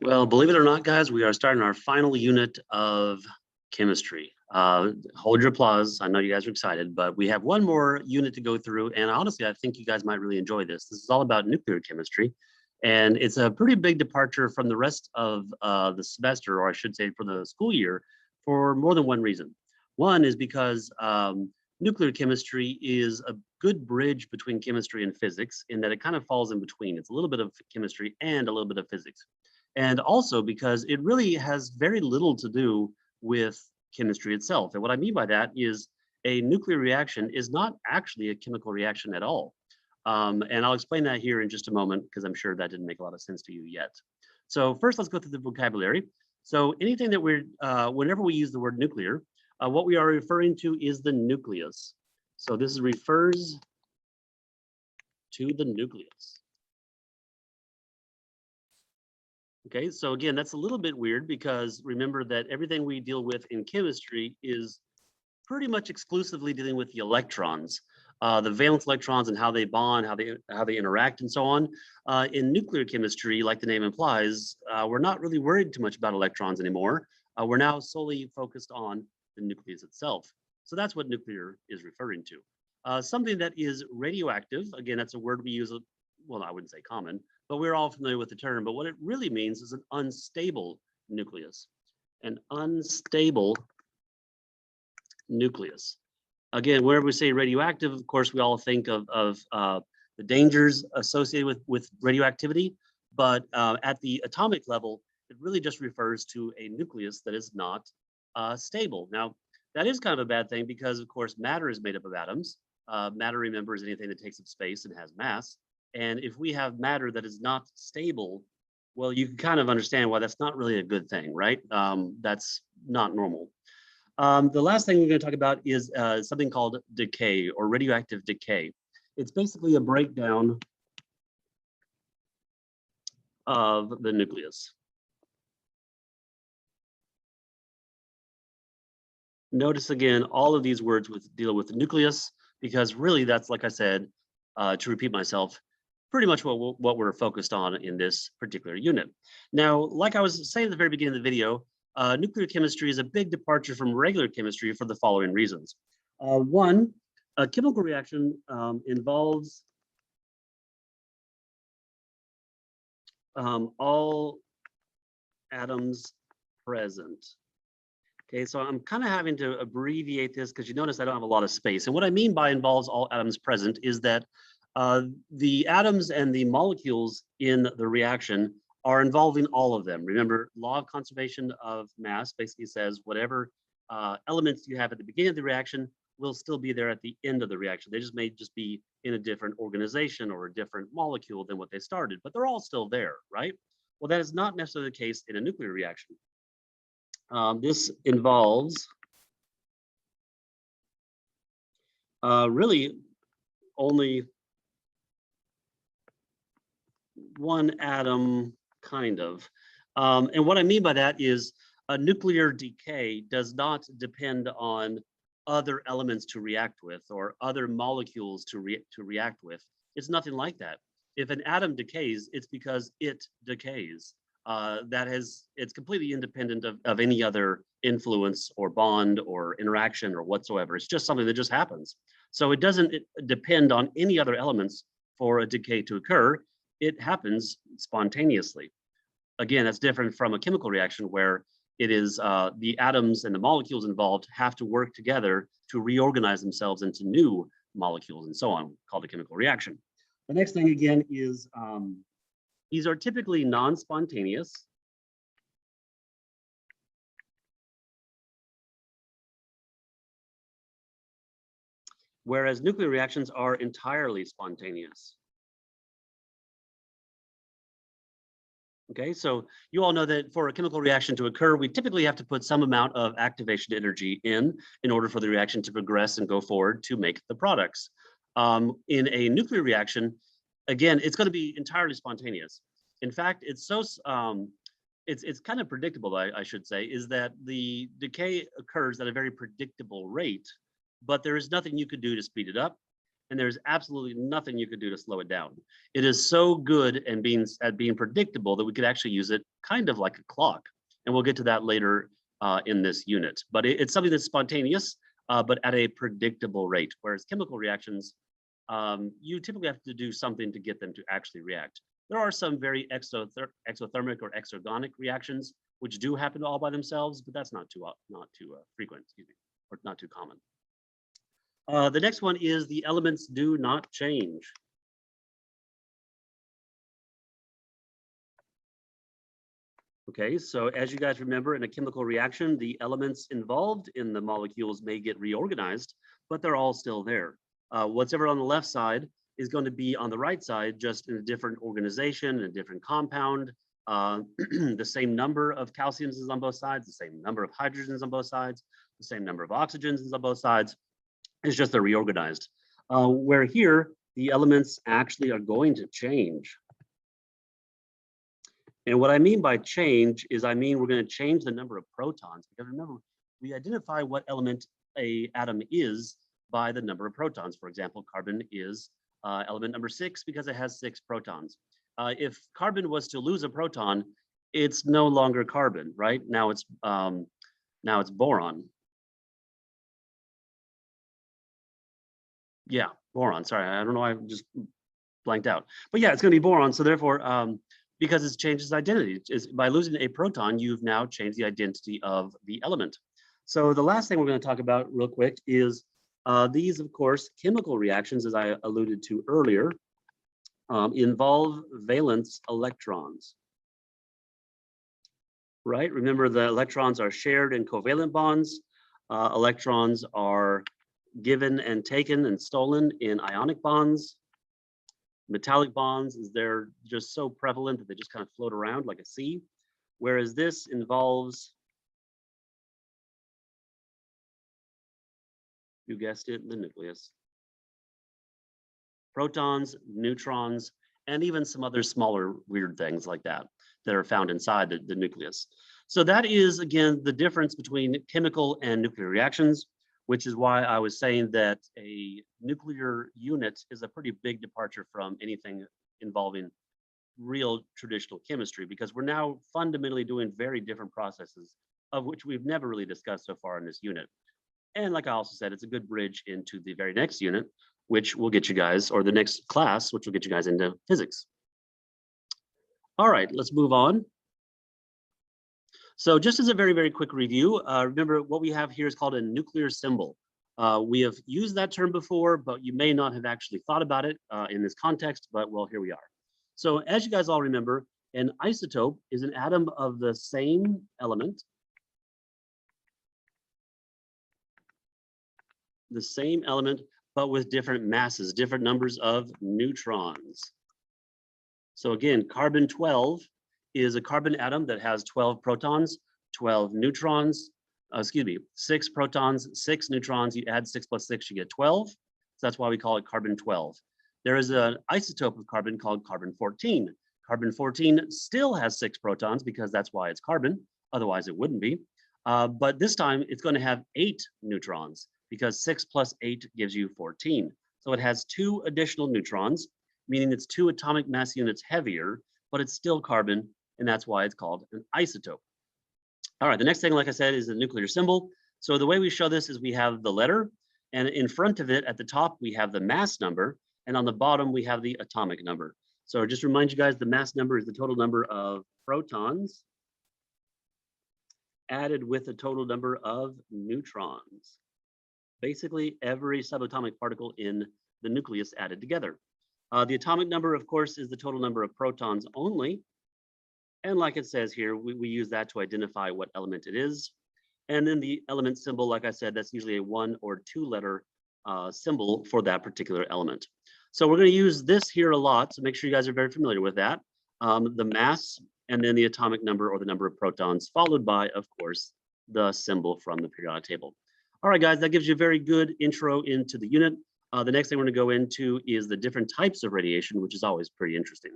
Well, believe it or not, guys, we are starting our final unit of chemistry. Hold your applause. I know you guys are excited, but we have one more unit to go through. And honestly, I think you guys might really enjoy this. This is all about nuclear chemistry. And it's a pretty big departure from the rest of the semester, or I should say for the school year, for more than one reason. One is because nuclear chemistry is a good bridge between chemistry and physics in that it kind of falls in between. It's a little bit of chemistry and a little bit of physics. And also because it really has very little to do with chemistry itself. And what I mean by that is a nuclear reaction is not actually a chemical reaction at all. And I'll explain that here in just a moment, because I'm sure that didn't make a lot of sense to you yet. So first, let's go through the vocabulary. So anything that whenever we use the word nuclear, what we are referring to is the nucleus. So this refers to the nucleus. Okay, so again, that's a little bit weird because remember that everything we deal with in chemistry is pretty much exclusively dealing with the electrons, the valence electrons and how they bond, how they interact, and so on. In nuclear chemistry, like the name implies, we're not really worried too much about electrons anymore. We're now solely focused on the nucleus itself. So that's what nuclear is referring to. Something that is radioactive, again, that's a word we use, well, I wouldn't say common, but we're all familiar with the term. But what it really means is an unstable nucleus, an unstable nucleus. Again, whenever we say radioactive, of course, we all think of the dangers associated with radioactivity. But at the atomic level, it really just refers to a nucleus that is not stable. Now, that is kind of a bad thing because, of course, matter is made up of atoms. Matter, remember, is anything that takes up space and has mass. And if we have matter that is not stable, well, you can kind of understand why that's not really a good thing, right? That's not normal. The last thing we're going to talk about is something called decay or radioactive decay. It's basically a breakdown of the nucleus. Notice again, all of these words deal with the nucleus because really that's, like I said, to repeat myself, pretty much what we're focused on in this particular unit. Now, like I was saying at the very beginning of the video, nuclear chemistry is a big departure from regular chemistry for the following reasons. One, a chemical reaction involves all atoms present. Okay, so I'm kind of having to abbreviate this because you notice I don't have a lot of space. And what I mean by involves all atoms present is that the atoms and the molecules in the reaction are involving all of them. Remember, law of conservation of mass basically says whatever elements you have at the beginning of the reaction will still be there at the end of the reaction. They just may just be in a different organization or a different molecule than what they started, but they're all still there, right? Well, that is not necessarily the case in a nuclear reaction. This involves really only one atom, kind of. And what I mean by that is a nuclear decay does not depend on other elements to react with or other molecules to react with. It's nothing like that. If an atom decays, it's because it decays. It's completely independent of any other influence or bond or interaction or whatsoever. It's just something that just happens. So it doesn't depend on any other elements for a decay to occur. It happens spontaneously. Again, that's different from a chemical reaction where it is the atoms and the molecules involved have to work together to reorganize themselves into new molecules and so on, called a chemical reaction. The next thing again is these are typically non-spontaneous. Whereas nuclear reactions are entirely spontaneous. Okay, so you all know that for a chemical reaction to occur, we typically have to put some amount of activation energy in order for the reaction to progress and go forward to make the products. In a nuclear reaction, again, it's going to be entirely spontaneous. In fact, it's so it's kind of predictable, I should say, is that the decay occurs at a very predictable rate, but there is nothing you could do to speed it up. and there's absolutely nothing you could do to slow it down. It is so good and being predictable that we could actually use it kind of like a clock. And we'll get to that later in this unit. But it's something that's spontaneous, but at a predictable rate. Whereas chemical reactions, you typically have to do something to get them to actually react. There are some very exothermic or exergonic reactions, which do happen all by themselves, but that's not too frequent, excuse me, or not too common. The next one is the elements do not change. Okay, so as you guys remember, in a chemical reaction, the elements involved in the molecules may get reorganized, but they're all still there. What's ever on the left side is going to be on the right side, just in a different organization, in a different compound. The same number of calciums is on both sides, the same number of hydrogens on both sides, the same number of oxygens is on both sides. It's just they're reorganized. Where here, the elements actually are going to change. And what I mean by change is I mean we're going to change the number of protons, because remember, we identify what element an atom is by the number of protons. For example, carbon is element number 6 because it has 6 protons. If carbon was to lose a proton, it's no longer carbon, right? Now it's boron. Yeah, boron. Sorry, I don't know why I just blanked out. But yeah, it's going to be boron. So therefore, because it's changed its identity, by losing a proton, you've now changed the identity of the element. So the last thing we're going to talk about real quick is these, of course, chemical reactions, as I alluded to earlier, involve valence electrons. Right? Remember, the electrons are shared in covalent bonds. Electrons are given and taken and stolen in ionic bonds. Metallic bonds, they're just so prevalent that they just kind of float around like a sea. Whereas this involves, you guessed it, the nucleus. Protons, neutrons, and even some other smaller weird things like that that are found inside the nucleus. So that is, again, the difference between chemical and nuclear reactions, which is why I was saying that a nuclear unit is a pretty big departure from anything involving real traditional chemistry, because we're now fundamentally doing very different processes, of which we've never really discussed so far in this unit. And like I also said, it's a good bridge into the very next unit, which will get you guys, or the next class, which will get you guys into physics. All right, let's move on. So just as a very, very quick review, remember what we have here is called a nuclear symbol. We have used that term before, but you may not have actually thought about it in this context, but well, here we are. So as you guys all remember, an isotope is an atom of the same element, but with different masses, different numbers of neutrons. So again, carbon 12 is a carbon atom that has 12 protons, 12 neutrons, 6 protons, 6 neutrons. You add 6 plus 6, you get 12. So that's why we call it carbon 12. There is an isotope of carbon called carbon 14. Carbon 14 still has 6 protons because that's why it's carbon. Otherwise, it wouldn't be. But this time, it's going to have 8 neutrons because 6 plus 8 gives you 14. So it has 2 additional neutrons, meaning it's 2 atomic mass units heavier, but it's still carbon, and that's why it's called an isotope. All right, the next thing, like I said, is the nuclear symbol. So the way we show this is we have the letter, and in front of it at the top, we have the mass number, and on the bottom, we have the atomic number. So just remind you guys, the mass number is the total number of protons added with the total number of neutrons. Basically, every subatomic particle in the nucleus added together. The atomic number, of course, is the total number of protons only. And like it says here, we use that to identify what element it is. And then the element symbol, like I said, that's usually a 1 or 2 letter symbol for that particular element. So we're going to use this here a lot, so make sure you guys are very familiar with that. The mass, and then the atomic number or the number of protons, followed by, of course, the symbol from the periodic table. All right, guys, that gives you a very good intro into the unit. The next thing we're going to go into is the different types of radiation, which is always pretty interesting.